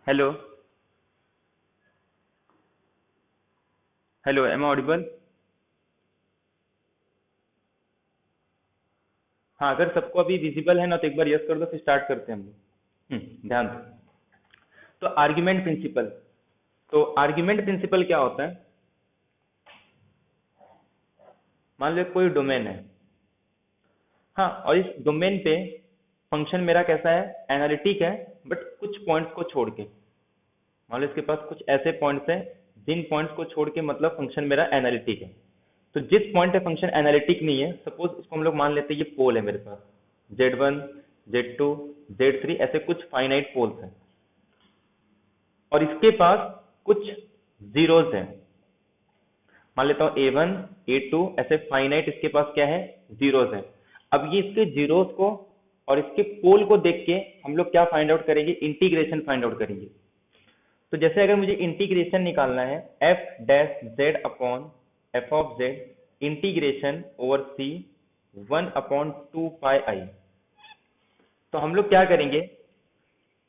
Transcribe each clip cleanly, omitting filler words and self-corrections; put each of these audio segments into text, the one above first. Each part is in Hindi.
हेलो। Hello, am audible? हाँ, अगर सबको अभी विजिबल है ना तो एक बार यस कर दो, फिर स्टार्ट करते हैं हम लोग। ध्यान दो। तो आर्ग्यूमेंट प्रिंसिपल। तो आर्ग्यूमेंट प्रिंसिपल क्या होता है? मान लो कोई डोमेन है। हाँ, और इस डोमेन पे फंक्शन मेरा कैसा है? एनालिटिक है, बट कुछ पॉइंट्स को छोड़ के। मान लो इसके पास कुछ ऐसे पॉइंट्स हैं जिन पॉइंट्स को छोड़ के मतलब फंक्शन मेरा एनालिटिक है। तो जिस पॉइंट पे फंक्शन एनालिटिक नहीं है, सपोज इसको हम लोग मान लेते हैं ये पोल है मेरे पास, Z1, Z2, Z3, ऐसे कुछ फाइनाइट पोल्स हैं, और इसके पास कुछ जीरोस हैं। मान लेता हूँ A1, A2, ऐसे फाइनाइट इसके पास क्या है? जीरोस है। अब ये इसके जीरोस को और इसके पोल को देख के हम लोग क्या फाइंड आउट करेंगे? इंटीग्रेशन फाइंड आउट करेंगे। तो जैसे अगर मुझे इंटीग्रेशन निकालना है, F dash Z upon F of Z integration over C 1/2 pi आई। तो हम लोग क्या करेंगे?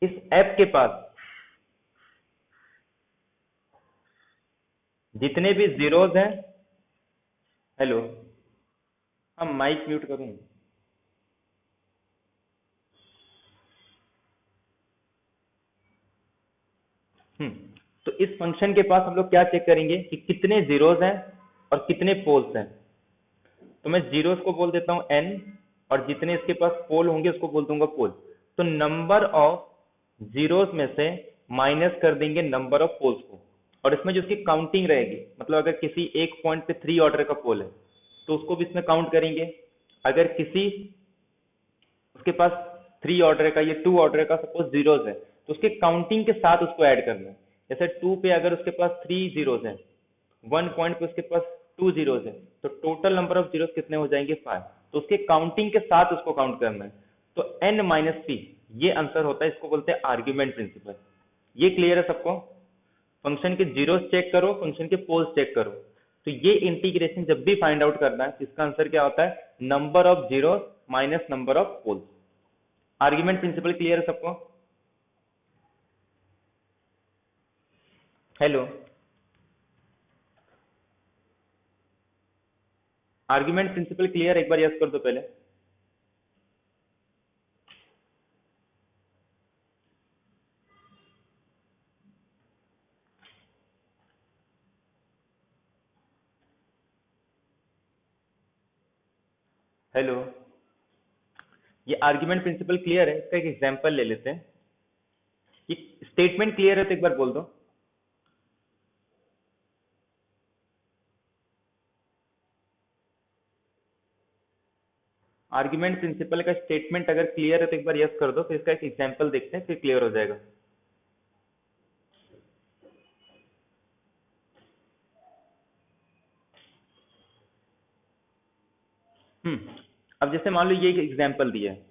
इस एफ के पास जितने भी जीरोज हैं। हेलो। हम माइक म्यूट करूँ? हम्म तो इस फंक्शन के पास हम लोग क्या चेक करेंगे कि कितने जीरोज हैं और कितने पोल्स हैं। तो मैं जीरोस को बोल देता हूँ n, और जितने इसके पास पोल होंगे उसको बोल दूंगा पोल। तो नंबर ऑफ जीरोस में से माइनस कर देंगे नंबर ऑफ पोल्स को, और इसमें जो उसकी काउंटिंग रहेगी, मतलब अगर किसी एक पॉइंट पे 3 ऑर्डर का पोल है तो उसको भी इसमें काउंट करेंगे। अगर किसी उसके पास 3 ऑर्डर का, ये 2 ऑर्डर का सपोज जीरोस है, तो उसके काउंटिंग के साथ उसको ऐड करना है। जैसे 2 पे अगर उसके पास 3 जीरोस है, 1 पॉइंट पे उसके पास 2 जीरोस है, तो टोटल नंबर ऑफ जीरोस कितने हो जाएंगे? 5। तो उसके काउंटिंग के साथ उसको काउंट करना है। तो n माइनस पी, ये आंसर होता है। इसको बोलते हैं आर्ग्यूमेंट प्रिंसिपल। ये क्लियर है सबको? फंक्शन के जीरोस चेक करो, फंक्शन के पोल्स चेक करो। तो ये इंटीग्रेशन जब भी फाइंड आउट करना है, इसका आंसर क्या होता है? Number of zeros minus number of poles. Argument principle clear है सबको? हेलो। Argument principle clear? एक बार यस कर दो पहले। हेलो। ये आर्ग्यूमेंट प्रिंसिपल क्लियर है? इसका एक एग्जांपल ले लेते हैं। ये स्टेटमेंट क्लियर है तो एक बार बोल दो। आर्ग्यूमेंट प्रिंसिपल का स्टेटमेंट अगर क्लियर है तो एक बार यस कर दो, फिर इसका एक एग्जांपल देखते हैं, फिर क्लियर हो जाएगा। अब जैसे मान लो ये एक एग्जांपल दिया है,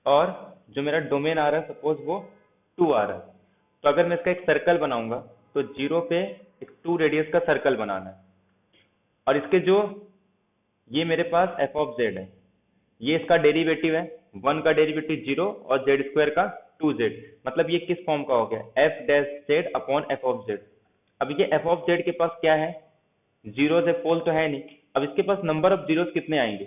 और जो मेरा डोमेन आ रहा है सपोज वो 2 आ रहा है। तो अगर मैं इसका एक सर्कल बनाऊंगा, तो 0 पे एक 2 रेडियस का सर्कल बनाना है। और इसके जो ये मेरे पास एफ ऑफ जेड है, ये इसका डेरिवेटिव है। 1 का डेरिवेटिव 0 और जेड स्क्वायर का 2z। मतलब ये किस फॉर्म का हो गया? F dash Z upon F of Z. अब ये एफ ऑफ जेड के पास क्या है? जीरोस है, पोल तो है नहीं। अब इसके पास नंबर ऑफ जीरोस कितने आएंगे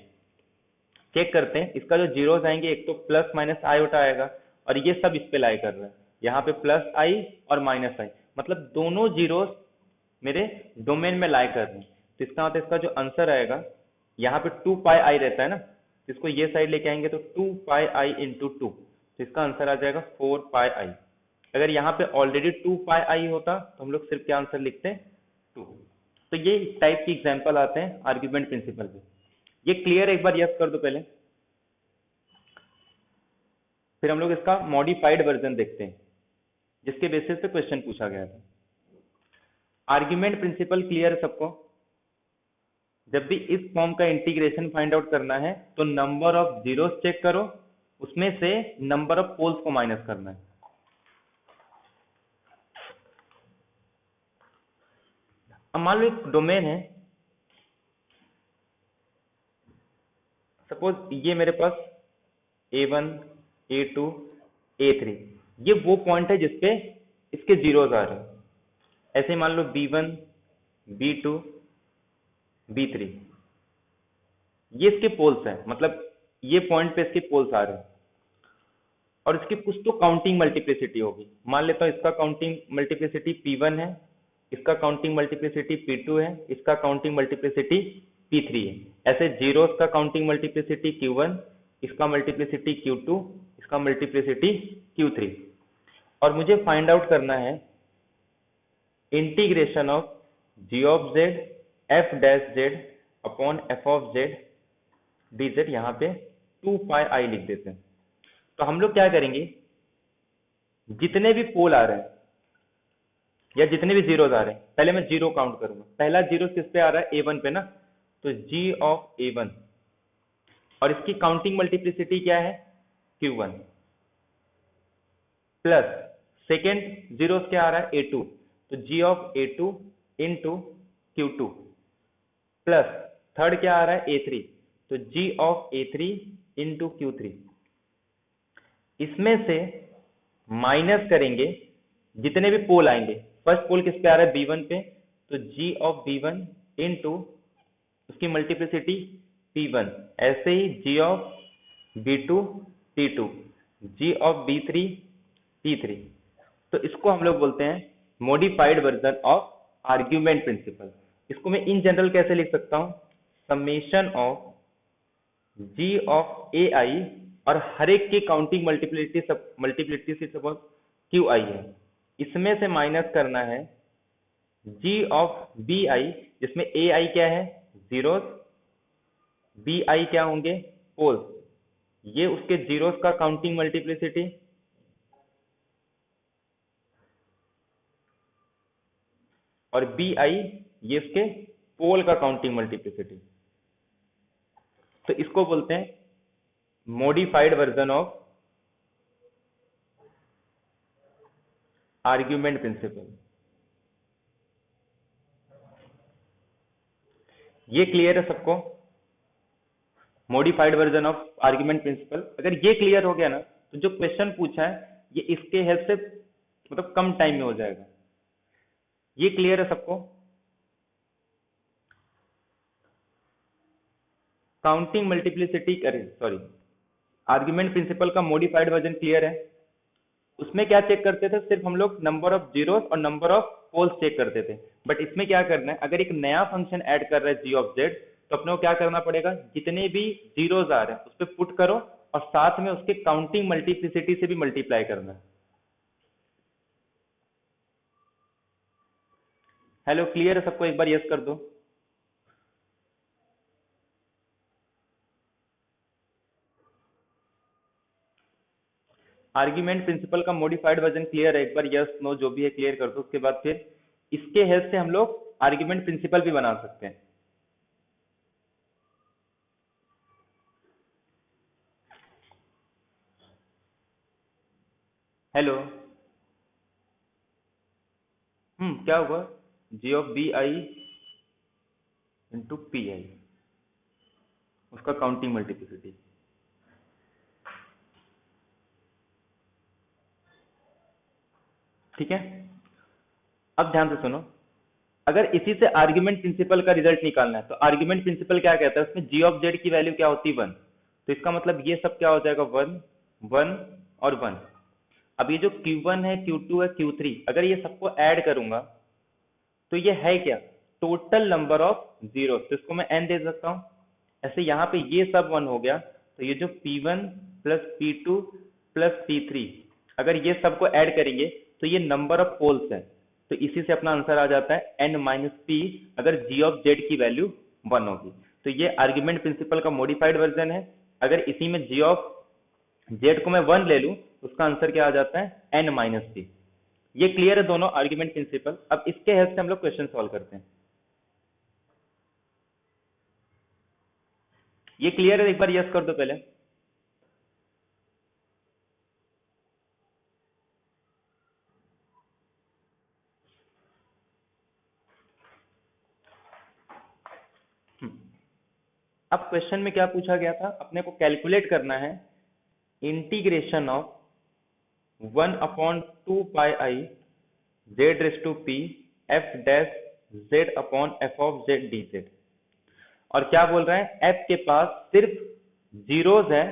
चेक करते हैं। इसका जो जीरोस आएंगे, एक तो प्लस माइनस आई उठा आएगा, और ये सब इस पे लाई कर रहा है। यहाँ पे प्लस आई और माइनस आई, मतलब दोनों जीरोस मेरे डोमेन में लाई कर रहे हैं। तो इसका मतलब इसका जो आंसर आएगा, यहाँ पे 2 पाई आई रहता है ना, तो इसको ये साइड लेके आएंगे तो 2 पाई आई इंटू 2, तो इसका आंसर आ जाएगा 4 पाई आई। अगर यहाँ पे ऑलरेडी 2 पाई आई होता तो हम लोग सिर्फ क्या आंसर लिखते? 2। तो ये इस टाइप की एग्जांपल आते हैं आर्ग्यूमेंट प्रिंसिपल पे। ये क्लियर? एक बार यस कर दो पहले, फिर हम लोग इसका मॉडिफाइड वर्जन देखते हैं जिसके बेसिस पे क्वेश्चन पूछा गया था। आर्ग्यूमेंट प्रिंसिपल क्लियर है सबको? जब भी इस फॉर्म का इंटीग्रेशन फाइंड आउट करना है तो नंबर ऑफ जीरोस चेक करो, उसमें से नंबर ऑफ पोल्स को माइनस करना है। अब मान लो एक डोमेन है, सपोज ये मेरे पास A1, A2, A3, ये वो पॉइंट है जिसपे इसके जीरोस आ रहे हैं। ऐसे मान लो B1, B2, B3, ये इसके पोल्स हैं, मतलब ये पॉइंट पे इसके पोल्स आ रहे हैं, और इसकी कुछ तो काउंटिंग मल्टीप्लिसिटी होगी। मान लेता हूँ इसका काउंटिंग मल्टीप्लिसिटी P1 है, इसका काउंटिंग मल्टीप्लिसिटी P2 है, इसका काउंटिंग मल्टीप्लिसिटी P3 है। ऐसे जीरोस का काउंटिंग मल्टीप्लिसिटी Q1, इसका मल्टीप्लिसिटी Q2, इसका मल्टीप्लिसिटी Q3। और मुझे फाइंड आउट करना है integration of g of z f dash z upon f of z dz, यहाँ पे 2 पाई i लिख देते हैं। तो हम लोग क्या करेंगे, जितने भी पोल आ रहे हैं या जितने भी जीरोस आ रहे हैं, पहले मैं जीरो काउंट करूंगा। पहला जीरो किस पे आ रहा है, A1 पे ना, तो g ऑफ A1, और इसकी काउंटिंग मल्टीप्लिसिटी क्या है, Q1, प्लस सेकेंड जीरो क्या आ रहा है, A2, तो g of A2 into Q2, plus third क्या आ रहा है, A3, तो g of A3 into Q3। इसमें से माइनस करेंगे जितने भी पोल आएंगे। फर्स्ट पोल किस पे आ रहा है, B1 पे, तो g ऑफ B1 इंटू उसकी मल्टीप्लिसिटी P1, ऐसे ही g of B2 P2, g of B3 P3। तो इसको हम लोग बोलते हैं modified version of argument principle. इसको मैं इन जनरल कैसे लिख सकता हूं, summation of g of AI, और हर एक की काउंटिंग मल्टीप्लिसिटी से सपोज QI है, इसमें से माइनस करना है g ऑफ BI, जिसमें AI क्या है, जीरोस, BI क्या होंगे, पोल्स, ये उसके जीरोस का काउंटिंग मल्टीप्लिसिटी, और BI ये उसके पोल का काउंटिंग मल्टीप्लिसिटी। तो इसको बोलते हैं modified version of argument principle. ये क्लियर है सबको, modified version of argument principle. अगर ये क्लियर हो गया ना, तो जो क्वेश्चन पूछा है ये इसके हेल्प से मतलब कम टाइम में हो जाएगा। ये क्लियर है सबको, काउंटिंग मल्टीप्लिसिटी करे, सॉरी, आर्ग्यूमेंट प्रिंसिपल का मॉडिफाइड वर्जन क्लियर है। उसमें क्या चेक करते थे, सिर्फ हम लोग नंबर ऑफ जीरोस और नंबर ऑफ पोल्स चेक करते थे। बट इसमें क्या करना है, अगर एक नया फंक्शन ऐड कर रहा है g ऑफ z, तो अपने को क्या करना पड़ेगा, जितने भी जीरोस आ रहे हैं उस पर पुट करो, और साथ में उसके काउंटिंग मल्टीप्लिसिटी से भी मल्टीप्लाई करना है। हेलो, क्लियर है सबको, एक बार यस कर दो। आर्ग्यूमेंट प्रिंसिपल का मॉडिफाइड वर्जन क्लियर है, एक बार यस नो जो भी है क्लियर कर दो। उसके बाद फिर इसके हेल्प से हम लोग आर्ग्यूमेंट प्रिंसिपल भी बना सकते हैं। हेलो, क्या होगा, g of BI into PI, उसका काउंटिंग मल्टीप्लिसिटी। ठीक है, अब ध्यान से सुनो, अगर इसी से आर्ग्यूमेंट प्रिंसिपल का रिजल्ट निकालना है, तो आर्ग्यूमेंट प्रिंसिपल क्या कहता है, उसमें g ऑफ z की वैल्यू क्या होती है, 1। तो इसका मतलब ये सब क्या हो जाएगा, 1 1 और 1। अब ये जो Q1 है, Q2 है, Q3, अगर ये सबको ऐड करूंगा तो ये है क्या, टोटल नंबर ऑफ जीरो, तो इसको मैं n दे सकता हूँ। ऐसे यहाँ पे ये सब 1 हो गया, तो ये जो P1 plus P2 plus P3, अगर ये सबको ऐड करेंगे तो ये नंबर ऑफ पोल्स है। तो इसी से अपना आंसर आ जाता है n माइनस पी, अगर g ऑफ z की वैल्यू 1 होगी। तो ये आर्ग्यूमेंट प्रिंसिपल का मॉडिफाइड वर्जन है। अगर इसी में g ऑफ z को मैं 1 ले लूं, तो उसका आंसर क्या आ जाता है, n माइनस पी। ये क्लियर है दोनों आर्ग्यूमेंट प्रिंसिपल। अब इसके हेल्प से हम लोग क्वेश्चन सॉल्व करते हैं। ये क्लियर है, एक बार यस कर दो पहले। अब क्वेश्चन में क्या पूछा गया था, अपने को कैलकुलेट करना है integration of 1/2 pi z raise to p f dash Z upon F of z d z. और क्या बोल रहा है, एफ के पास सिर्फ जीरोज है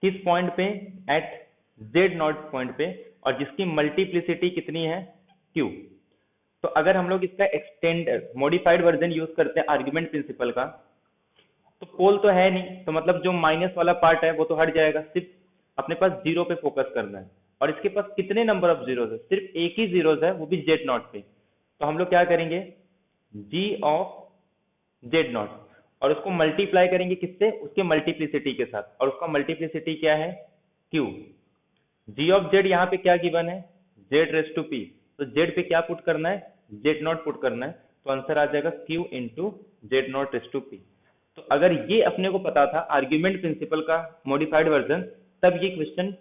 किस पॉइंट पे, एट जेड नॉट पॉइंट पे, और जिसकी मल्टीप्लिसिटी कितनी है, क्यू। तो अगर हम लोग इसका एक्सटेंड मॉडिफाइड वर्जन यूज करते हैं आर्ग्यूमेंट प्रिंसिपल का, तो पोल तो है नहीं, तो मतलब जो माइनस वाला पार्ट है वो तो हट जाएगा, सिर्फ अपने पास जीरो पे फोकस करना है। और इसके पास कितने नंबर ऑफ जीरोज है, सिर्फ एक ही जीरोज है, वो भी जेड नॉट पे। तो हम लोग क्या करेंगे, जी ऑफ जेड नॉट, और उसको मल्टीप्लाई करेंगे किससे, उसके मल्टीप्लिसिटी के साथ, और उसका मल्टीप्लिसिटी क्या है, क्यू। जी ऑफ जेड यहाँ पे क्या गिवन है, जेड रेस टू पी, तो जेड पे क्या पुट करना है, जेड नॉट पुट करना है, तो आंसर आ जाएगा q into z not raise to p. तो अगर ये अपने को पता था आर्ग्यूमेंट प्रिंसिपल का मॉडिफाइड वर्जन, तब ये क्वेश्चन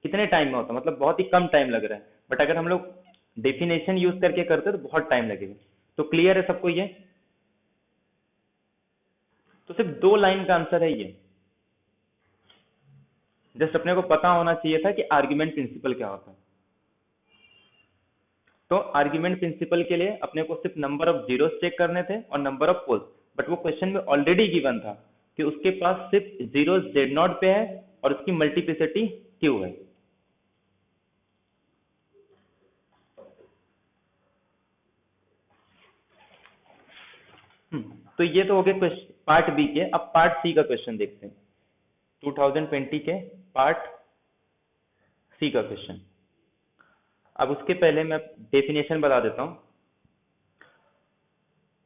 कितने टाइम में होता, मतलब बहुत ही कम टाइम लग रहा है। बट अगर हम लोग डेफिनेशन यूज करके करते तो बहुत टाइम लगेगा। तो क्लियर है सबको ये, तो सिर्फ 2 लाइन का आंसर है ये। जस्ट अपने को पता होना चाहिए था कि आर्ग्यूमेंट प्रिंसिपल क्या होता है। तो आर्ग्यूमेंट प्रिंसिपल के लिए अपने को सिर्फ नंबर ऑफ जीरोस चेक करने थे और नंबर ऑफ पोल्स, बट वो क्वेश्चन में ऑलरेडी गिवन था कि उसके पास सिर्फ जीरो जेड नॉट पे है और उसकी मल्टीप्लिसिटी क्यू है। तो ये तो हो गए पार्ट बी के। अब पार्ट सी का क्वेश्चन देखते हैं, 2020 के पार्ट सी का क्वेश्चन। अब उसके पहले मैं डेफिनेशन बता देता हूं।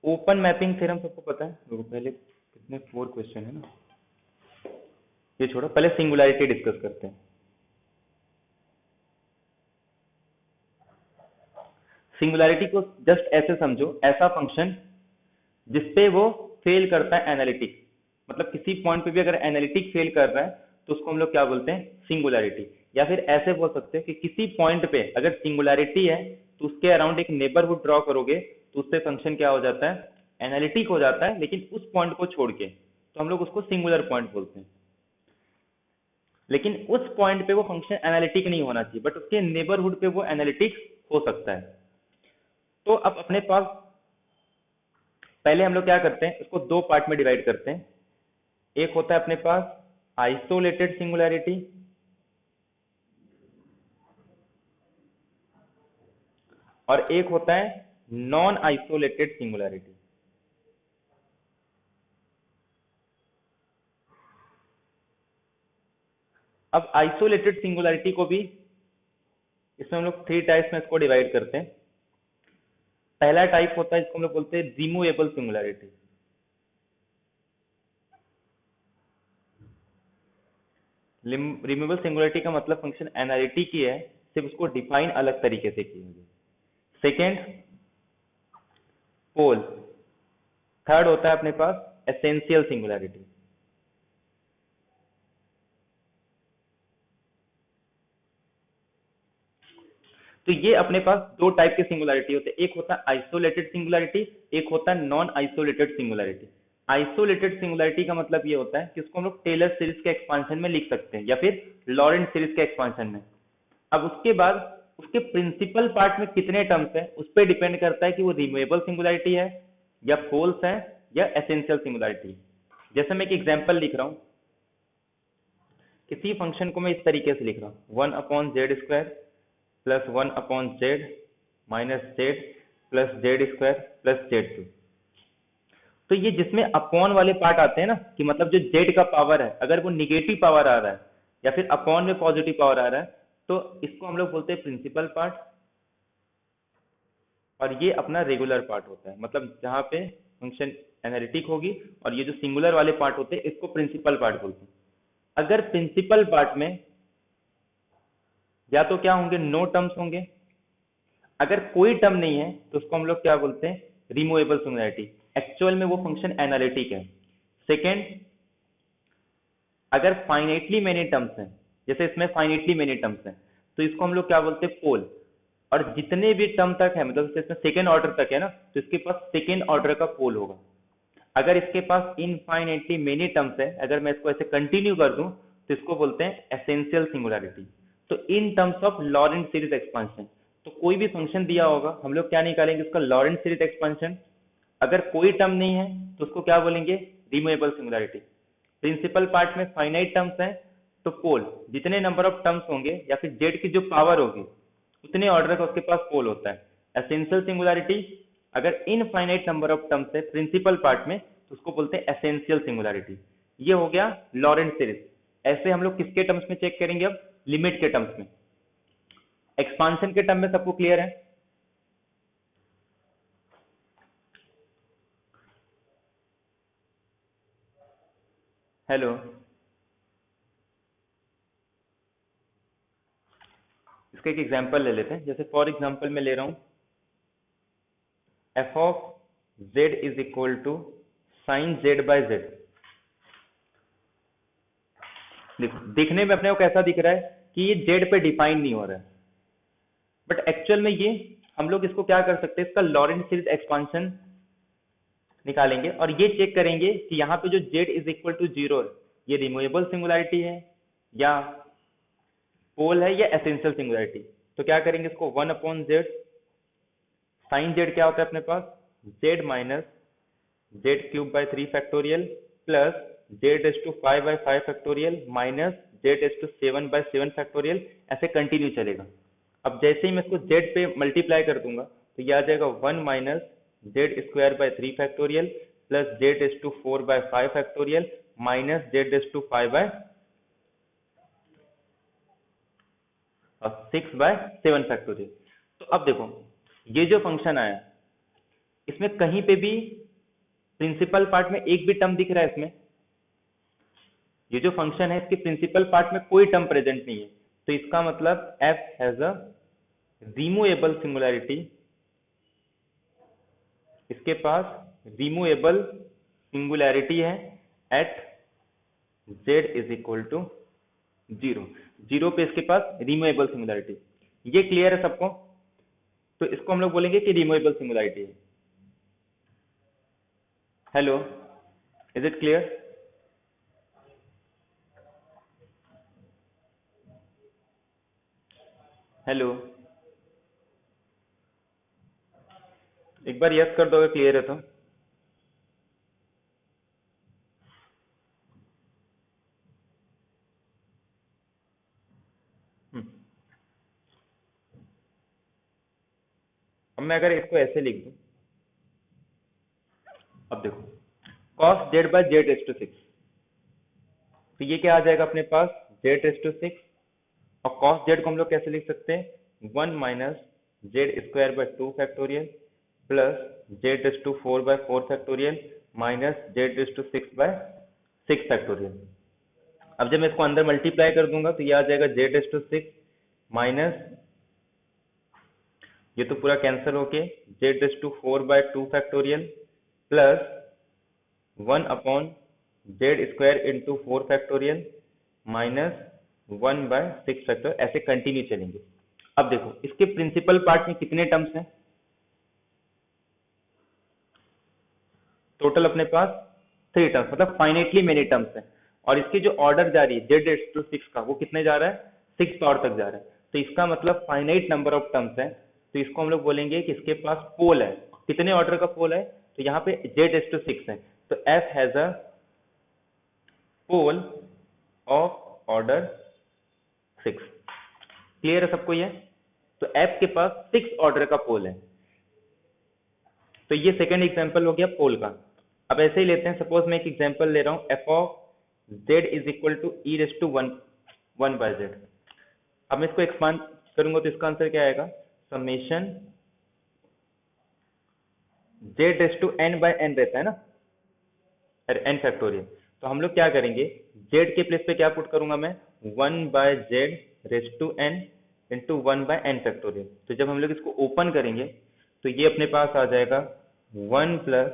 ओपन मैपिंग थ्योरम सबको पता है, देखो पहले कितने 4 क्वेश्चन है ना, ये छोड़ो, पहले सिंगुलैरिटी डिस्कस करते हैं। सिंगुलैरिटी को जस्ट ऐसे समझो, ऐसा फंक्शन जिसपे वो फेल करता है एनालिटिक, मतलब किसी पॉइंट पे भी अगर एनालिटिक फेल कर रहा है तो उसको हम लोग क्या बोलते हैं, सिंगुलैरिटी। या फिर ऐसे बोल सकते हैं कि किसी पॉइंट पे अगर सिंगुलैरिटी है तो उसके अराउंड एक नेबरहुड ड्रॉ करोगे तो उससे फंक्शन क्या हो जाता है, एनालिटिक हो जाता है, लेकिन उस पॉइंट को छोड़ के, तो हम लोग उसको सिंगुलर पॉइंट बोलते हैं। लेकिन उस पॉइंट पे वो फंक्शन एनालिटिक नहीं होना चाहिए, बट उसके नेबरहुड पे वो एनालिटिक हो सकता है। तो अब अपने पास पहले हम लोग क्या करते हैं, इसको 2 पार्ट में डिवाइड करते हैं। एक होता है अपने पास आइसोलेटेड सिंगुलैरिटी, और एक होता है नॉन आइसोलेटेड सिंगुलैरिटी। अब आइसोलेटेड सिंगुलैरिटी को भी इसमें हम लोग 3 टाइप्स में इसको डिवाइड करते हैं। पहला टाइप होता है इसको हम लोग बोलते हैं रिमूवेबल सिंगुलैरिटी। रिमूवेबल सिंगुलैरिटी का मतलब फंक्शन एनालिटिक की है, सिर्फ उसको डिफाइन अलग तरीके से की है। सेकेंड पोल। थर्ड होता है अपने पास एसेंशियल सिंगुलैरिटी। तो ये अपने पास 2 टाइप के सिंगुलैरिटी होते हैं, एक होता है आइसोलेटेड सिंगुलैरिटी, एक होता है non isolated singularity. Isolated singularity का मतलब ये होता है कि उसको हम लोग टेलर सीरीज के एक्सपांशन में लिख सकते हैं या फिर लॉरेंट सीरीज के एक्सपांशन में। अब उसके बाद उसके प्रिंसिपल पार्ट में कितने टर्म्स है उस पर डिपेंड करता है कि वो रिमूवेबल सिंगुलैरिटी है या पोल्स है या एसेंशियल सिंगुलैरिटी। जैसे मैं एक एग्जांपल लिख रहा हूं, किसी फंक्शन को मैं इस तरीके से लिख रहा हूं, 1/z² plus 1/z minus Z plus z² plus z2। तो ये जिसमें अपॉन वाले पार्ट आते हैं ना, कि मतलब जो z का पावर है अगर वो निगेटिव पावर आ रहा है या फिर अपॉन में पॉजिटिव पावर आ रहा है, तो इसको हम लोग बोलते हैं प्रिंसिपल पार्ट, और ये अपना रेगुलर पार्ट होता है, मतलब जहां पे फंक्शन एनालिटिक होगी, और ये जो सिंगुलर वाले पार्ट होते हैं इसको प्रिंसिपल पार्ट बोलते हैं। अगर प्रिंसिपल पार्ट में या तो क्या होंगे, नो टर्म्स होंगे, अगर कोई टर्म नहीं है तो उसको हम लोग क्या बोलते हैं, रिमूवेबल सिंगुलैरिटी। एक्चुअल में वो फंक्शन एनालिटिक है। सेकेंड, अगर फाइनाइटली मेनी टर्म्स हैं, जैसे इसमें फाइनाइटली मेनी टर्म्स हैं, तो इसको हम लोग क्या बोलते हैं, पोल। और जितने भी टर्म तक है, मतलब इसमें सेकेंड ऑर्डर तक है ना, तो इसके पास सेकेंड ऑर्डर का पोल होगा। अगर इसके पास इनफाइनाइटली मेनी टर्म्स है, अगर मैं इसको ऐसे कंटिन्यू कर दूं, तो इसको बोलते हैं एसेंशियल सिंगुलैरिटी। तो तो इन terms of Laurent series expansion, तो कोई भी फंक्शन दिया होगा हम लोग क्या निकालेंगे, उसका लॉरेंट सीरीज एक्सपांशन। अगर कोई टर्म नहीं है तो उसको क्या बोलेंगे, रिमूवेबल सिंगुलैरिटी। प्रिंसिपल पार्ट में फाइनाइट टर्म्स हैं, तो पोल जितने नंबर ऑफ टर्म्स होंगे या फिर जेड की जो पावर होगी उतने ऑर्डर का उसके पास पोल होता है। एसेंशियल सिंगुलैरिटी अगर इनफाइनाइट नंबर ऑफ टर्म्स है प्रिंसिपल पार्ट में तो उसको बोलते हैं एसेंशियल सिंगुलैरिटी। ये हो गया लॉरेंट सीरीज। ऐसे हम लोग किसके टर्म्स में चेक करेंगे, अब लिमिट के टर्म्स में। एक्सपांशन के टर्म में सबको क्लियर है? हेलो, इसका एक एग्जांपल ले लेते हैं। जैसे फॉर एग्जांपल मैं ले रहा हूं f of z is equal to sine z by z. देखो देखने में अपने को कैसा दिख रहा है कि ये जेड पे डिफाइन नहीं हो रहा है, बट एक्चुअल में ये हम लोग इसको क्या कर सकते हैं, इसका लॉरेंट सीरीज एक्सपांशन निकालेंगे और ये चेक करेंगे कि यहाँ पे जो z is equal to zero ये रिमूवेबल सिंगुलैरिटी है या पोल है या एसेंशियल सिंगुलैरिटी। तो क्या करेंगे, इसको 1/z साइन जेड क्या होता है अपने पास, Z minus Z cube by 3 factorial plus Z S to 5/5 factorial minus Z S to 7/7 factorial, ऐसे कंटिन्यू चलेगा। अब जैसे ही मैं इसको जेड पे मल्टीप्लाई कर दूंगा तो ये आ जाएगा 1 minus z square by 3 factorial plus Z S to 4/5 factorial minus Z S to 6/7 factorial. तो अब देखो ये जो फंक्शन आया इसमें कहीं पे भी प्रिंसिपल पार्ट में एक भी टर्म दिख रहा है इसमें, ये जो फंक्शन है इसके प्रिंसिपल पार्ट में कोई टर्म प्रेजेंट नहीं है, तो इसका मतलब f has a removable singularity. इसके पास रिमूवेबल सिंगुलैरिटी है at z is equal to 0। 0 पे इसके पास रिमूवेबल सिंगुलैरिटी। ये क्लियर है सबको? तो इसको हम लोग बोलेंगे कि रिमूवेबल सिंगुलैरिटी है। Hello, is it clear? Hello, एक बार यस कर दोगे क्लियर है तो। हम्म, अब मैं अगर इसको ऐसे लिख दूं, अब देखो cos z by z S to 6, तो ये क्या आ जाएगा अपने पास जेड एस टू 6, और cos जेड को हम लोग कैसे लिख सकते हैं 1 minus z square by 2 factorial plus Z S to 4/4 factorial minus Z S to 6/6 factorial. अब जब मैं इसको अंदर मल्टीप्लाई कर दूंगा तो ये आ जाएगा जेड एस टू 6 माइनस ये तो पूरा कैंसिल होके z S to 4/2 factorial plus 1/6 into 4 factorial minus 1/6 factorial, ऐसे कंटिन्यू चलेंगे। अब देखो इसके प्रिंसिपल पार्ट में कितने टर्म्स हैं, टोटल अपने पास 3 टर्म्स, मतलब फाइनाइटली मेनी टर्म्स हैं। और इसकी जो ऑर्डर जा रही है जेड एस टू 6 का वो कितने जा रहा है, 6 पावर तक जा रहा है, तो इसका मतलब फाइनाइट नंबर ऑफ टर्म्स है। तो इसको हम लोग बोलेंगे कि इसके पास पोल है। कितने ऑर्डर का पोल है, तो यहाँ पे जेड एस टू 6 है, तो f has a pole of order 6। Clear है सबको ये? तो एफ के पास 6 ऑर्डर का पोल है। तो ये सेकंड एग्जांपल हो गया पोल का। अब ऐसे ही लेते हैं, सपोज मैं एक एग्जांपल ले रहा हूँ f of z is equal to e raise to 1/z। अब मैं इसको एक्सपांड करूंगा तो इसका आंसर क्या आएगा, summation z raise to n by n रहता है ना, n फैक्टोरियल। तो हम लोग क्या करेंगे, z के प्लेस पे क्या पुट करूंगा मैं, 1/z raise to n into 1/n factorial. तो जब हम लोग इसको ओपन करेंगे तो ये अपने पास आ जाएगा 1 plus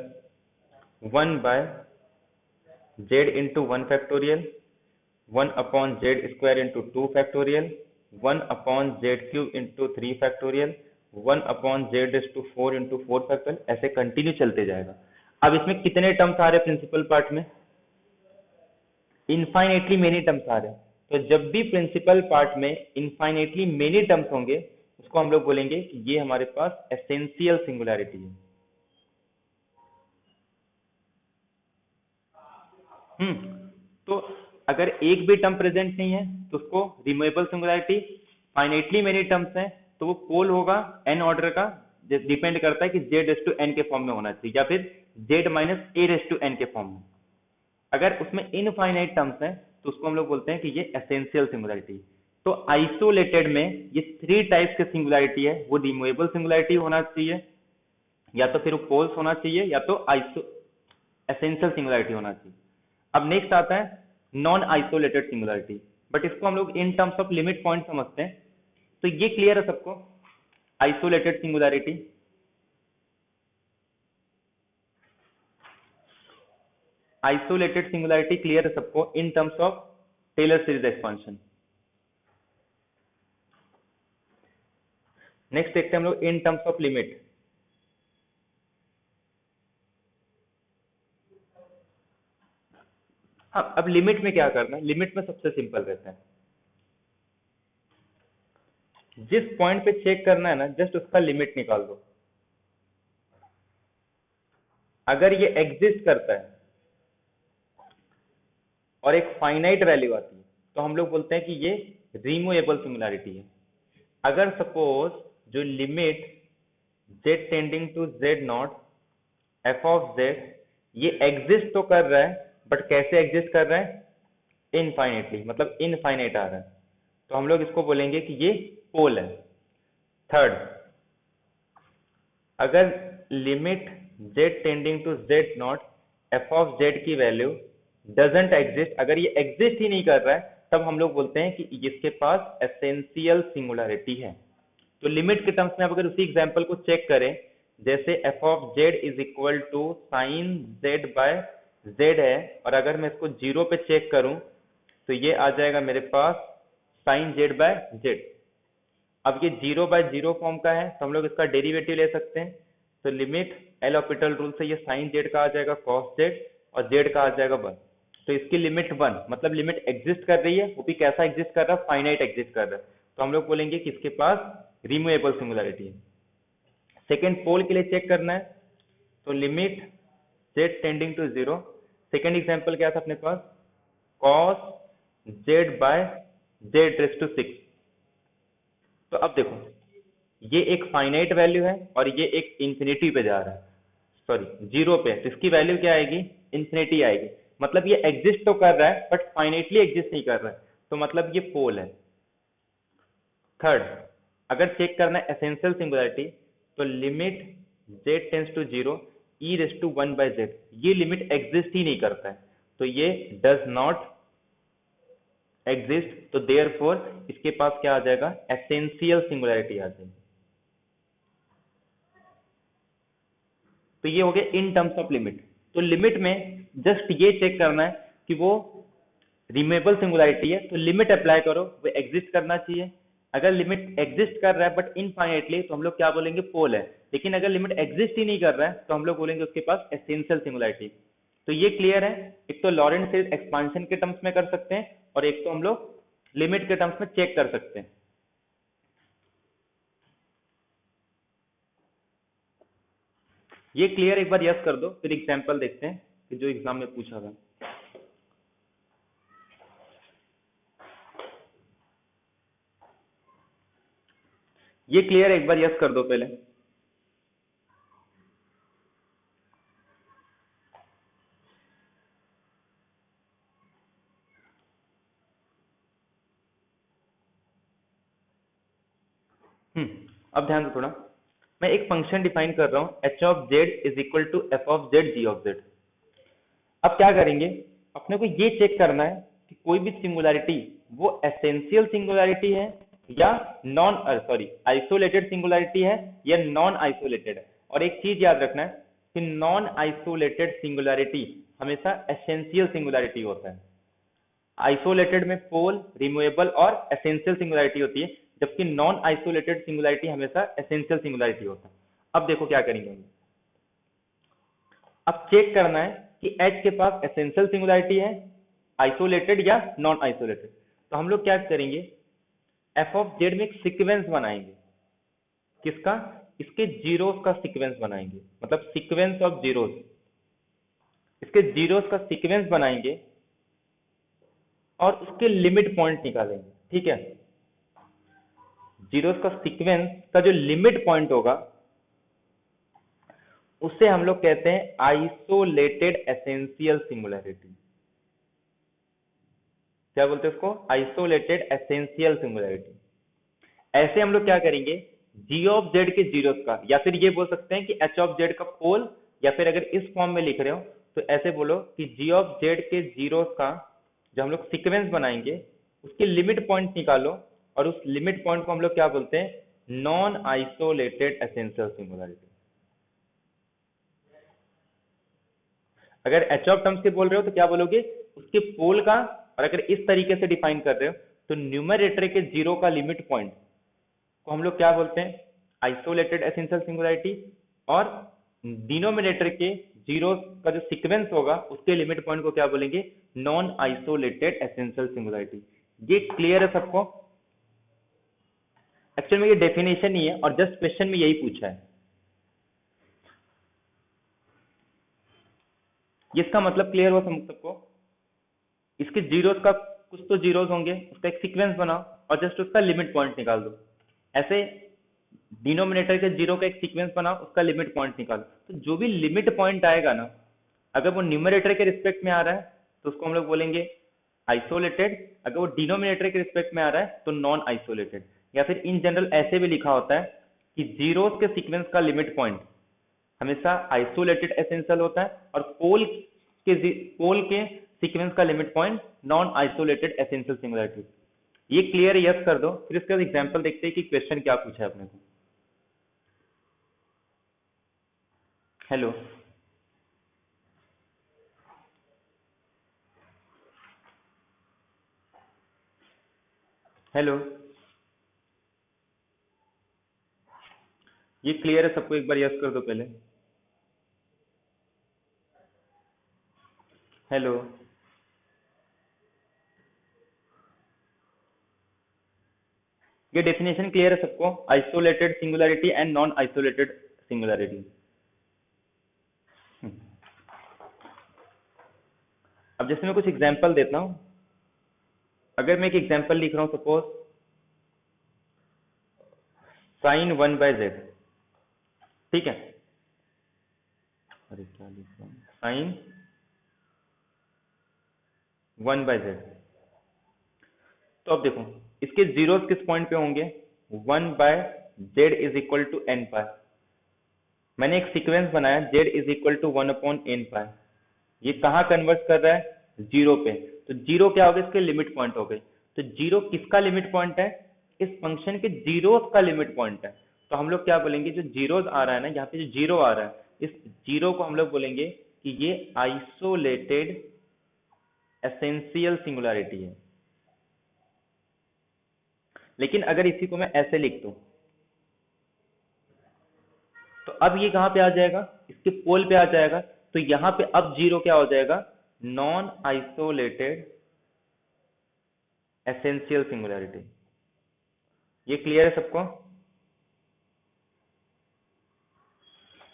1/z into 1 factorial 1/z square into 2 factorial 1/z cube into 3 factorial 1/z raise to 4 into 4 factorial, ऐसे कंटिन्यू चलते जाएगा। अब इसमें कितने टर्म्स आ रहे हैं प्रिंसिपल पार्ट में, इनफाइनेटली मेनी टर्म्स आ रहे हैं। तो जब भी प्रिंसिपल पार्ट में इनफाइनाइटली मेनी टर्म्स होंगे उसको हम लोग बोलेंगे कि ये हमारे पास एसेंशियल सिंगुलैरिटी है। तो अगर एक भी टर्म प्रेजेंट नहीं है तो उसको removable singularity, finitely many terms हैं तो वो पोल होगा एन ऑर्डर का, डिपेंड करता है कि z रेस टू n के फॉर्म में होना चाहिए या फिर z minus a raise to n के फॉर्म में। अगर उसमें इनफाइनाइट टर्म्स हैं तो उसको हम लोग बोलते हैं कि ये एसेंशियल सिंगुलैरिटी। तो आइसोलेटेड में ये 3 टाइप्स के सिंगुलैरिटी है, वो रिमूवेबल सिंगुलैरिटी होना चाहिए, या तो फिर वो पोल्स होना चाहिए, या तो एसेंशियल सिंगुलैरिटी होना चाहिए। अब नेक्स्ट आता है नॉन आइसोलेटेड सिंगुलैरिटी, बट इसको हम लोग in terms of limit point समझते हैं। तो ये क्लियर है सबको, isolated singularity. Isolated singularity clear है सबको in terms of Taylor series expansion. Next देखते हैं हम लोग इन टर्म्स ऑफ लिमिट। हाँ, अब लिमिट में क्या करना है, लिमिट में सबसे सिंपल रहता है, जिस पॉइंट पे चेक करना है ना जस्ट उसका लिमिट निकाल दो। अगर ये एग्जिस्ट करता है और एक फाइनाइट वैल्यू आती है तो हम लोग बोलते हैं कि ये रिमूवेबल सिंगुलैरिटी है। अगर सपोज जो limit z tending to z not f of z ये एग्जिस्ट तो कर रहा है, बट कैसे एग्जिस्ट कर रहा है, इनफाइनेटली, मतलब इनफाइनाइट आ रहा है, तो हम लोग इसको बोलेंगे कि ये पोल है। थर्ड, अगर limit z tending to z not f of z की वैल्यू डजंट एग्जिस्ट, अगर ये एग्जिस्ट ही नहीं कर रहा है तब हम लोग बोलते हैं कि इसके पास एसेंशियल सिंगुलैरिटी है। तो लिमिट के टर्म्स में अगर उसी एग्जांपल को चेक करें, जैसे f of z is equal to sine z bye z है, और अगर मैं इसको जीरो पे चेक करूं तो ये आ जाएगा मेरे पास साइन z बाय z। अब ये 0/0 फॉर्म का है तो हम लोग इसका डेरिवेटिव ले सकते हैं। तो लिमिट एल हॉपिटल रूल से ये साइन z का आ जाएगा cos z और z का आ जाएगा 1। तो इसकी लिमिट 1, मतलब लिमिट एग्जिस्ट कर रही है, वो भी कैसा एग्जिस्ट कर रहा है, फाइनाइट एग्जिस्ट कर रहा है, तो हम लोग बोलेंगे कि इसके पास रिमूवेबल सिंगुलैरिटी है। सेकेंड पोल के लिए चेक करना है तो limit z tending to 0, second example क्या था अपने पास, cos z bye z raise to 6। तो अब देखो ये एक फाइनाइट वैल्यू है और ये एक इंफिनिटी पे जा रहा है, सॉरी जीरो पे, तो इसकी वैल्यू क्या आएगी, इंफिनिटी आएगी, मतलब ये एग्जिस्ट तो कर रहा है बट फाइनाइटली एग्जिस्ट नहीं कर रहा है, तो मतलब ये पोल है। थर्ड, अगर चेक करना है एसेंशियल सिंगुलैरिटी तो limit z tends to 0 e raise to 1/z, ये लिमिट एग्जिस्ट ही नहीं करता है, तो ये डज नॉट एग्जिस्ट, तो देयरफॉर इसके पास क्या आ जाएगा, एसेंशियल सिंगुलैरिटी आ जाएगी। तो ये हो गया इन टर्म्स ऑफ लिमिट। तो लिमिट में जस्ट ये चेक करना है कि वो रिमूवेबल सिंगुलैरिटी है, तो लिमिट अप्लाई करो, वो एग्जिस्ट करना चाहिए। अगर लिमिट एग्जिस्ट कर रहा है बट इनफाइनाइटली तो हम लोग क्या बोलेंगे, पोल है। लेकिन अगर लिमिट एग्जिस्ट ही नहीं कर रहा है तो हम लोग बोलेंगे उसके पास एसेंशियल सिंगुलैरिटी। तो ये क्लियर है, एक तो लॉरेंट सीरीज एक्सपांशन के टर्म्स में कर सकते हैं और एक तो हम लोग लिमिट के टर्म्स में चेक कर सकते हैं। ये क्लियर, एक बार यस कर दो, फिर एग्जांपल देखते हैं कि जो एग्जाम में पूछा था। ये क्लियर, एक बार यस कर दो पहले। अब ध्यान दो थोड़ा, मैं एक फंक्शन डिफाइन कर रहा हूं h of z is equal to f of z g of z। अब क्या करेंगे, अपने को ये चेक करना है कि कोई भी सिंगुलैरिटी वो एसेंशियल सिंगुलैरिटी है या नॉन आइसोलेटेड सिंगुलैरिटी है या नॉन आइसोलेटेड है। और एक चीज याद रखना है कि नॉन आइसोलेटेड सिंगुलैरिटी हमेशा एसेंशियल सिंगुलैरिटी होता है। आइसोलेटेड में पोल, रिमूवेबल और एसेंशियल सिंगुलैरिटी होती है, जबकि नॉन आइसोलेटेड सिंगुलैरिटी हमेशा एसेंशियल सिंगुलैरिटी होता है। अब देखो क्या करेंगे, अब चेक करना है कि H के पास एसेंशियल सिंगुलैरिटी है, आइसोलेटेड या नॉन आइसोलेटेड। तो हम लोग क्या करेंगे, एफ ऑफ जेड में एक सीक्वेंस बनाएंगे। किसका? इसके जीरोस का सीक्वेंस बनाएंगे, मतलब सीक्वेंस ऑफ जीरोस। इसके जीरोस का सीक्वेंस बनाएंगे और उसके लिमिट पॉइंट निकालेंगे। ठीक है, जीरोस का सीक्वेंस का जो लिमिट पॉइंट होगा उसे हम लोग कहते हैं आइसोलेटेड एसेंशियल सिंगुलैरिटी। क्या बोलते हैं उसको? Isolated essential singularity. ऐसे हम लोग क्या करेंगे, जी ऑफ जेड के जीरोस का, या फिर ये बोल सकते हैं कि एच ऑफ जेड का पोल, या फिर अगर इस फॉर्म में लिख रहे हो तो ऐसे बोलो कि जी ऑफ जेड के जीरोस का जो हम लोग सीक्वेंस बनाएंगे उसके लिमिट पॉइंट निकालो, और उस लिमिट पॉइंट को हम लोग क्या बोलते हैं, नॉन आइसोलेटेड एसेंशियल सिंगुलैरिटी। अगर एच ऑफ टर्म्स के बोल रहे हो तो क्या बोलोगे, उसके पोल का, और अगर इस तरीके से डिफाइन कर रहे हो तो न्यूमरेटर के जीरो का लिमिट पॉइंट को हम लोग क्या बोलते हैं, आइसोलेटेड एसेंशियल सिंगुलैरिटी, और डिनोमिनेटर के जीरो का जो सीक्वेंस होगा उसके लिमिट पॉइंट को क्या बोलेंगे, नॉन आइसोलेटेड एसेंशियल सिंगुलैरिटी। ये क्लियर है सबको? एक्चुअल में ये डेफिनेशन ही है और जस्ट क्वेश्चन में यही पूछा है। इसका मतलब क्लियर हुआ सबको? इसके जीरोस का कुछ तो जीरोस होंगे, उसका एक सीक्वेंस बनाओ और जस्ट उसका लिमिट पॉइंट निकाल दो। ऐसे डिनोमिनेटर के जीरो का एक सीक्वेंस बनाओ, उसका लिमिट पॉइंट निकालो। तो जो भी लिमिट पॉइंट आएगा ना, अगर वो न्यूमरेटर के रिस्पेक्ट में आ रहा है तो उसको हम लोग बोलेंगे आइसोलेटेड, अगर वो डिनोमिनेटर के रिस्पेक्ट में आ रहा है तो नॉन आइसोलेटेड। या फिर इन जनरल ऐसे भी लिखा होता है कि जीरोस के सीक्वेंस का लिमिट पॉइंट हमेशा आइसोलेटेड एसेंशियल होता है, और पोल के सीक्वेंस का limit point non isolated essential singularity. ये क्लियर यस कर दो, फिर इसका एग्जांपल देखते हैं कि क्वेश्चन क्या पूछा है अपने को। हेलो, हेलो, ये क्लियर है सबको? एक बार यस कर दो पहले। हेलो, ये डेफिनेशन क्लियर है सबको, isolated singularity and non isolated singularity. अब जैसे मैं कुछ एग्जांपल देता हूं, अगर मैं एक एग्जांपल लिख रहा हूं, सपोज साइन 1/z, ठीक है, अरे क्या लिख रहा हूं, साइन 1/z। तो अब देखो इसके जीरोस किस पॉइंट पे होंगे, 1/z is equal to n pi. मैंने एक सीक्वेंस बनाया, z is equal to 1/n pi. ये कहाँ कन्वर्ट कर रहा है, जीरो पे। तो जीरो क्या हो गया, इसके लिमिट पॉइंट हो गए। तो जीरो किसका लिमिट पॉइंट है, इस फंक्शन के जीरोस का लिमिट पॉइंट है। तो हम लोग क्या बोलेंगे, जो जीरोस आ रहा है ना, यहाँ पे जो जीरो आ रहा है, इस जीरो को हम लोग बोलेंगे कि ये आइसोलेटेड एसेंशियल सिंगुलैरिटी है। लेकिन अगर इसी को मैं ऐसे लिख दूं तो अब ये कहां पे आ जाएगा, इसके पोल पे आ जाएगा। तो यहां पे अब जीरो क्या हो जाएगा, नॉन आइसोलेटेड एसेंशियल सिंगुलैरिटी। ये क्लियर है सबको?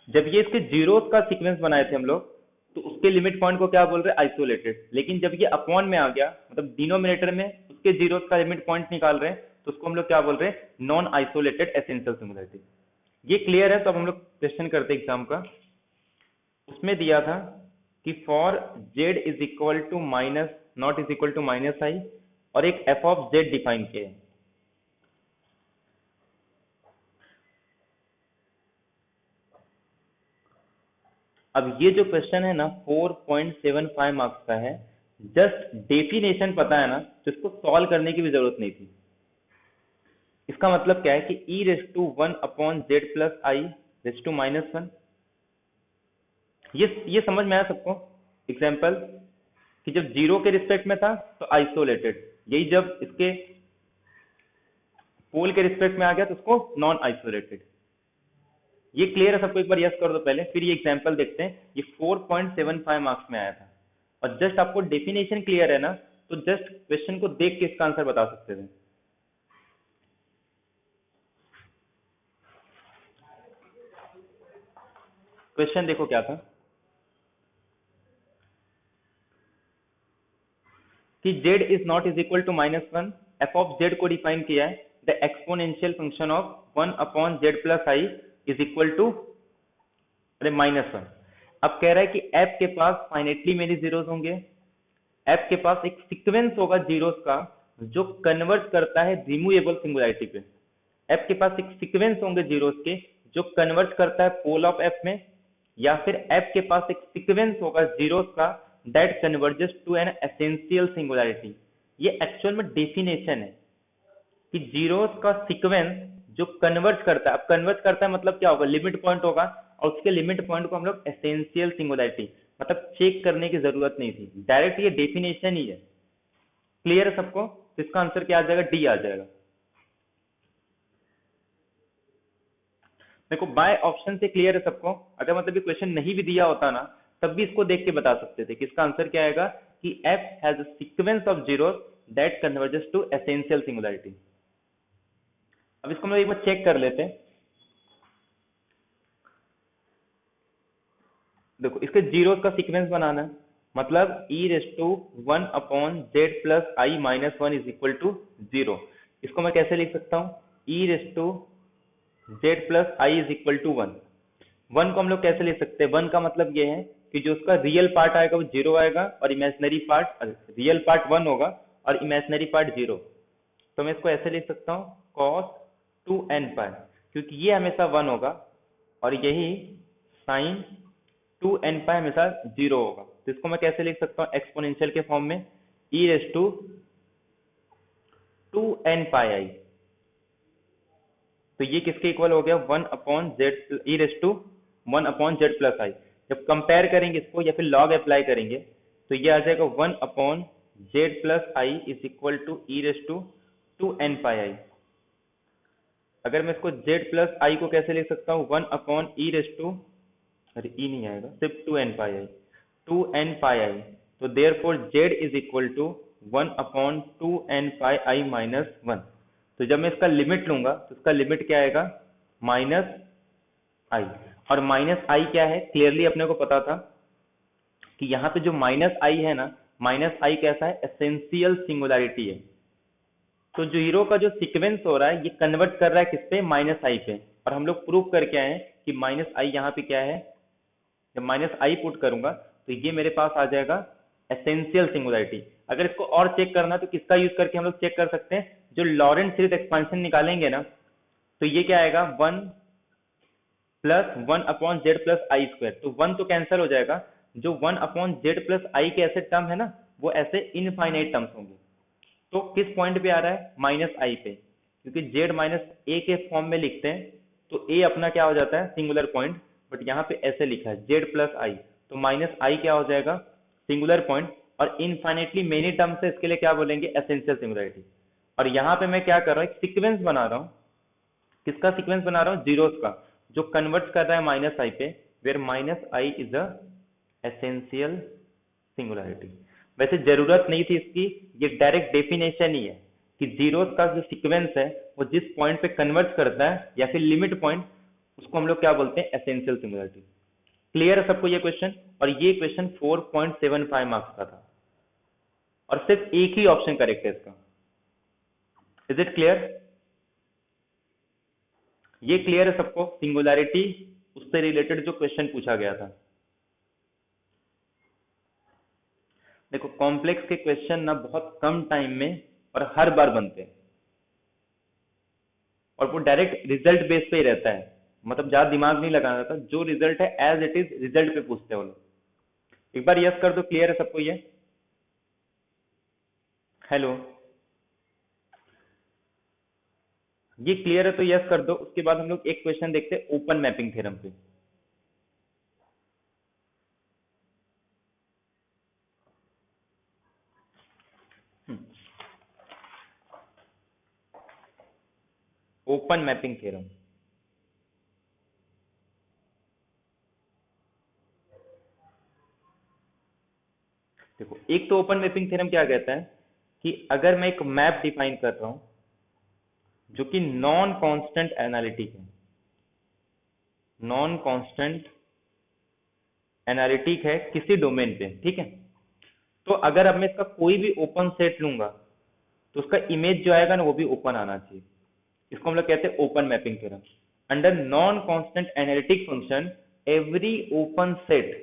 जब ये इसके जीरोस का सीक्वेंस बनाए थे हम लोग तो उसके लिमिट पॉइंट को क्या बोल रहे हैं, आइसोलेटेड। लेकिन जब ये अपॉन में आ गया, मतलब डिनोमिनेटर में उसके जीरोस का लिमिट पॉइंट निकाल रहे हैं, तो उसको हम लोग क्या बोल रहे हैं, नॉन आइसोलेटेड एसेंशियल सिंगुलैरिटी। ये क्लियर है? तो अब हम लोग क्वेश्चन करते हैं एग्जाम का। उसमें दिया था कि for Z is equal to minus not is equal to minus I, और एक एफ ऑफ जेड डिफाइन किया है। अब ये जो क्वेश्चन है ना 4.75 मार्क्स का है। जस्ट डेफिनेशन पता है ना तो इसको सॉल्व करने की भी जरूरत नहीं थी। इसका मतलब क्या है कि e raise to 1/z plus i raise to -1। ये समझ में आया सबको? एग्जाम्पल कि जब जीरो के रिस्पेक्ट में था तो आइसोलेटेड, यही जब इसके पोल के रिस्पेक्ट में आ गया तो उसको नॉन आइसोलेटेड। ये क्लियर है सबको? एक बार यस कर दो पहले, फिर ये एग्जांपल देखते हैं। ये 4.75 मार्क्स में आया था, और जस्ट आपको डेफिनेशन क्लियर है ना तो जस्ट क्वेश्चन को देख के इसका आंसर बता सकते थे। क्वेश्चन देखो क्या था कि z is not is equal to -1, f of z को डिफाइन किया है the exponential function of 1 upon z plus i is equal to अरे -1। अब कह रहा है कि f के पास फाइनेटली मेनी जीरोस होंगे, f के पास एक सीक्वेंस होगा जीरोस का जो कन्वर्ट करता है रिमूवेबल सिंगुलैरिटी पे। f के पास एक सीक्वेंस होंगे जीरोस के जो कन्वर्ट करता है पोल ऑफ f में, या फिर f के पास एक सीक्वेंस होगा जीरोस का that converges to an essential singularity. ये एक्चुअल में डेफिनेशन है कि जीरोस का सीक्वेंस जो कन्वर्ट करता है, अब कन्वर्ट करता है मतलब क्या होगा, लिमिट पॉइंट होगा और उसके लिमिट पॉइंट को हम लोग एसेंशियल सिंगुलैरिटी मतलब चेक करने की जरूरत नहीं थी, डायरेक्ट ये डेफिनेशन ही है। क्लियर है सबको? तो इसका आंसर क्या आ जाएगा, डी आ जाएगा। देखो बाय ऑप्शन से क्लियर है सबको? अगर मतलब ये क्वेश्चन नहीं भी दिया होता ना तब भी इसको देख के बता सकते थे कि इसका आंसर क्या आएगा कि f has a sequence of zeros that converges to essential singularity. अब इसको हम लोग एक बार चेक कर लेते हैं। देखो इसके जीरोस का सीक्वेंस बनाना है, मतलब e raise to 1 upon Z plus i minus 1 is equal to 0। इसको मैं कैसे लिख सकता हूँ, e raise to z plus i is equal to 1। 1 को हम लोग कैसे ले सकते हैं, 1 का मतलब ये है कि जो उसका रियल पार्ट आएगा वो 0 आएगा और इमेजिनरी पार्ट, रियल पार्ट 1 होगा और इमेजिनरी पार्ट 0। तो मैं इसको ऐसे लिख सकता हूँ cos 2n पाई, क्योंकि ये हमेशा 1 होगा और यही sin 2n पाई हमेशा 0 होगा। तो इसको मैं कैसे लिख सकता हूँ एक्सपोनेंशियल के फॉर्म में, e raise to 2n pi आई। तो ये किसके इक्वल हो गया, 1 upon Z E raise to 1 upon Z plus I. जब कंपेयर करेंगे इसको या फिर लॉग अप्लाई करेंगे तो ये आ जाएगा 1 upon Z plus i is equal to e raise to 2n pi i. अगर मैं इसको जेड प्लस आई को कैसे लिख सकता हूँ, 1 अपॉन ई रेस टू, अरे ई नहीं आएगा, सिर्फ 2n पाई आई, 2n पाई आई। तो therefore z is equal to 1 upon 2n pi i minus 1। तो जब मैं इसका लिमिट लूंगा तो इसका लिमिट क्या आएगा, माइनस आई। और माइनस आई क्या है, क्लियरली अपने को पता था कि यहाँ पे जो माइनस आई है ना, माइनस आई कैसा है, एसेंशियल सिंगुलैरिटी है। तो जीरो का जो सीक्वेंस हो रहा है ये कन्वर्ट कर रहा है किस पे, माइनस आई पे। और हम लोग प्रूव करके आए हैं कि माइनस आई यहाँ पे क्या है, जब माइनस आई पुट करूंगा तो ये मेरे पास आ जाएगा एसेंशियल सिंगुलैरिटी। अगर इसको और चेक करना है तो किसका यूज करके हम लोग चेक कर सकते हैं, जो लॉरेंट सीरीज एक्सपेंशन निकालेंगे ना, तो ये क्या आएगा, 1 प्लस 1 अपॉन जेड प्लस आई स्क्वायर। तो 1 तो कैंसिल हो जाएगा, जो 1 अपॉन जेड प्लस आई के ऐसे टर्म है ना वो ऐसे इनफाइनाइट टर्म्स होंगे। तो किस पॉइंट पे आ रहा है, माइनस आई पे, क्योंकि जेड माइनस ए के फॉर्म में लिखते हैं तो ए अपना क्या हो जाता है, सिंगुलर पॉइंट। बट यहाँ पे ऐसे लिखा है जेड प्लस आई, तो माइनस आई क्या हो जाएगा, सिंगुलर पॉइंट। और इनफाइनेटली मेनी टर्म से इसके लिए क्या बोलेंगे, एसेंशियल सिंगुलरिटी। और यहाँ पे मैं क्या कर रहा हूँ, एक सीक्वेंस बना रहा हूँ। किसका सीक्वेंस बना रहा हूँ, जीरोस का, जो कन्वर्ट कर रहा है माइनस आई पे, where minus i is a essential singularity. वैसे जरूरत नहीं थी इसकी, ये डायरेक्ट डेफिनेशन ही है कि जीरोस का जो सीक्वेंस है वो जिस पॉइंट पे कन्वर्ट करता है या फिर लिमिट पॉइंट, उसको हम लोग क्या बोलते हैं, एसेंशियल सिंगुलरिटी। क्लियर है सबको ये क्वेश्चन? और ये क्वेश्चन 4.75 मार्क्स का था और सिर्फ एक ही ऑप्शन करेक्ट है इसका। Is it clear? ये क्लियर है सबको, सिंगुलैरिटी उससे रिलेटेड जो क्वेश्चन पूछा गया था। देखो कॉम्प्लेक्स के क्वेश्चन ना बहुत कम टाइम में और हर बार बनते हैं, और वो डायरेक्ट रिजल्ट बेस पे ही रहता है, मतलब ज्यादा दिमाग नहीं लगाना रहता, जो रिजल्ट है एज इट इज रिजल्ट पे पूछते हैं वो लोग। एक बार यस कर दो, क्लियर है सबको ये? हेलो, ये क्लियर है तो यस कर दो। उसके बाद हम लोग एक क्वेश्चन देखते हैं ओपन मैपिंग थ्योरम पे। ओपन मैपिंग थ्योरम, देखो एक तो ओपन मैपिंग थ्योरम क्या कहता है कि अगर मैं एक मैप डिफाइन कर रहा हूं जो कि नॉन कांस्टेंट एनालिटिक है, नॉन कांस्टेंट एनालिटिक है किसी डोमेन पे, ठीक है। तो अगर अब मैं इसका कोई भी ओपन सेट लूंगा तो उसका इमेज जो आएगा ना वो भी ओपन आना चाहिए। इसको हम लोग कहते हैं open mapping theorem. Under non constant analytic function every open set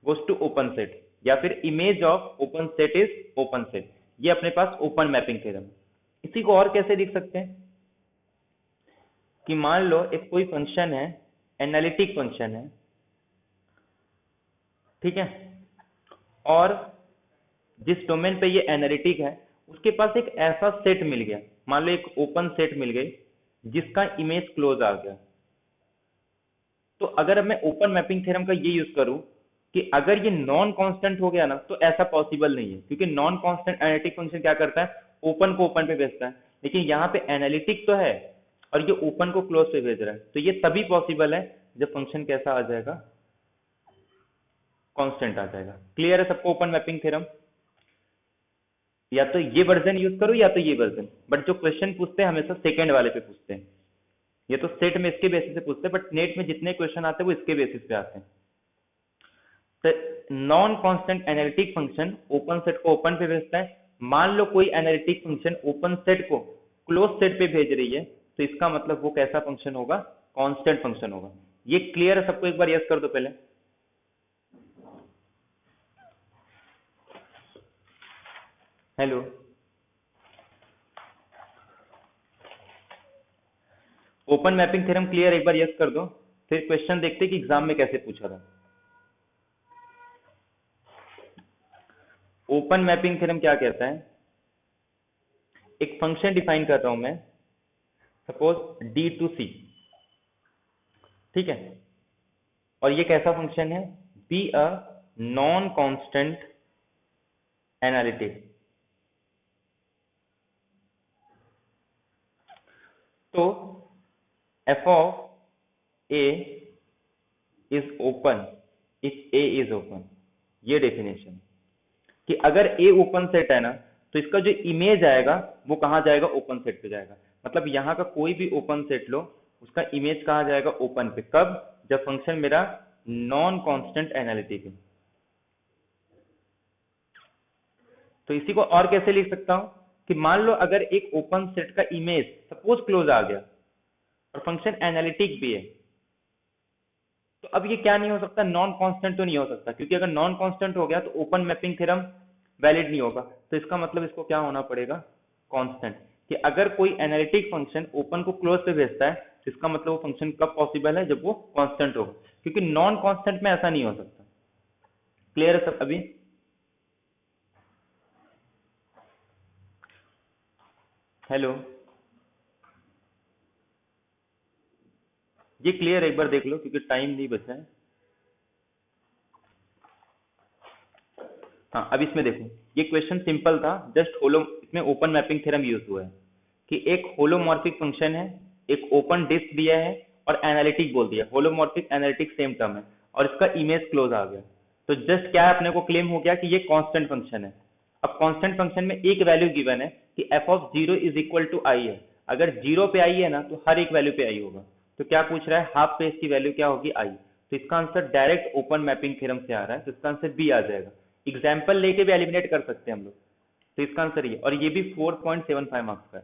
goes to open set, या फिर image of open set is open set. ये अपने पास ओपन मैपिंग थ्योरम। इसी को और कैसे लिख सकते हैं कि मान लो एक कोई फंक्शन है, एनालिटिक फंक्शन है, ठीक है, और जिस डोमेन पे ये एनालिटिक है उसके पास एक ऐसा सेट मिल गया, मान लो एक ओपन सेट मिल गई जिसका इमेज क्लोज आ गया। तो अगर अब मैं ओपन मैपिंग थ्योरम का ये यूज करूं कि अगर ये नॉन कांस्टेंट हो गया ना तो ऐसा पॉसिबल नहीं है, क्योंकि नॉन कांस्टेंट एनालिटिक फंक्शन क्या करता है, ओपन को ओपन पे भेजता है। लेकिन यहाँ पे एनालिटिक तो है और ये ओपन को क्लोज पे भेज रहा है, तो ये तभी पॉसिबल है जब फंक्शन कैसा आ जाएगा, कांस्टेंट आ जाएगा। क्लियर है सबको ओपन मैपिंग थ्योरम? या तो ये वर्जन यूज करो या तो ये वर्जन, बट जो क्वेश्चन पूछते हैं हमेशा सेकंड वाले पे पूछते हैं। ये तो सेट में इसके बेसिस पे पूछते हैं, बट नेट में जितने क्वेश्चन आते हैं वो इसके बेसिस पे आते हैं। तो non constant analytic function open set को ओपन पे भेजता है। मान लो कोई एनालिटिक फंक्शन ओपन सेट को क्लोज सेट पे भेज रही है, तो इसका मतलब वो कैसा फंक्शन होगा, कांस्टेंट फंक्शन होगा। ये क्लियर है सबको? एक बार यस कर दो पहले। Hello, open mapping theorem clear? एक बार यस कर दो, फिर क्वेश्चन देखते हैं कि एग्जाम में कैसे पूछा था। ओपन मैपिंग थ्योरम क्या कहता है, एक फंक्शन डिफाइन कर रहा हूं मैं, सपोज डी टू सी, ठीक है, और ये कैसा फंक्शन है, be a non constant analytic. तो F of A is open if A is open, ये डेफिनेशन, कि अगर ए ओपन सेट है ना तो इसका जो इमेज आएगा वो कहाँ जाएगा, ओपन सेट पे जाएगा। मतलब यहाँ का कोई भी ओपन सेट लो उसका इमेज कहाँ जाएगा, ओपन पे। कब? जब फंक्शन मेरा नॉन कांस्टेंट एनालिटिक है। तो इसी को और कैसे लिख सकता हूं कि मान लो अगर एक ओपन सेट का इमेज सपोज क्लोज आ गया और फंक्शन एनालिटिक भी है, तो अब ये क्या नहीं हो सकता, नॉन कांस्टेंट तो नहीं हो सकता, क्योंकि अगर नॉन कांस्टेंट हो गया तो ओपन मैपिंग थ्योरम वैलिड नहीं होगा। तो इसका मतलब इसको क्या होना पड़ेगा, कांस्टेंट। कि अगर कोई एनालिटिक फंक्शन ओपन को क्लोज पे भेजता है तो इसका मतलब वो फंक्शन कब पॉसिबल है, जब वो कांस्टेंट होगा, क्योंकि नॉन कांस्टेंट में ऐसा नहीं हो सकता। क्लियर है सब? अभी हेलो, ये क्लियर? एक बार देख लो क्योंकि टाइम नहीं बचा है। हाँ, अब इसमें देखो, ये क्वेश्चन सिंपल था, जस्ट होलो, इसमें ओपन मैपिंग थ्योरम यूज हुआ है कि एक होलोमॉर्फिक फंक्शन है, एक ओपन डिस्क दिया है और एनालिटिक बोल दिया। होलोमॉर्फिक एनालिटिक सेम टर्म है और इसका इमेज क्लोज आ गया, तो जस्ट क्या है, अपने को क्लेम हो गया कि ये कांस्टेंट फंक्शन है। अब कांस्टेंट फंक्शन में एक वैल्यू गिवन है कि F of zero is equal to I है। अगर जीरो पे आई है ना तो हर एक वैल्यू पे आई होगा। तो क्या पूछ रहा है, हाफ पे इसकी वैल्यू क्या होगी, आई। तो इसका answer direct open mapping theorem से आ रहा है, तो इसका आंसर बी आ जाएगा। एग्जाम्पल लेके भी एलिमिनेट कर सकते हैं हम लोग। तो इसका आंसर ये, और ये भी 4.75 मार्क्स का है।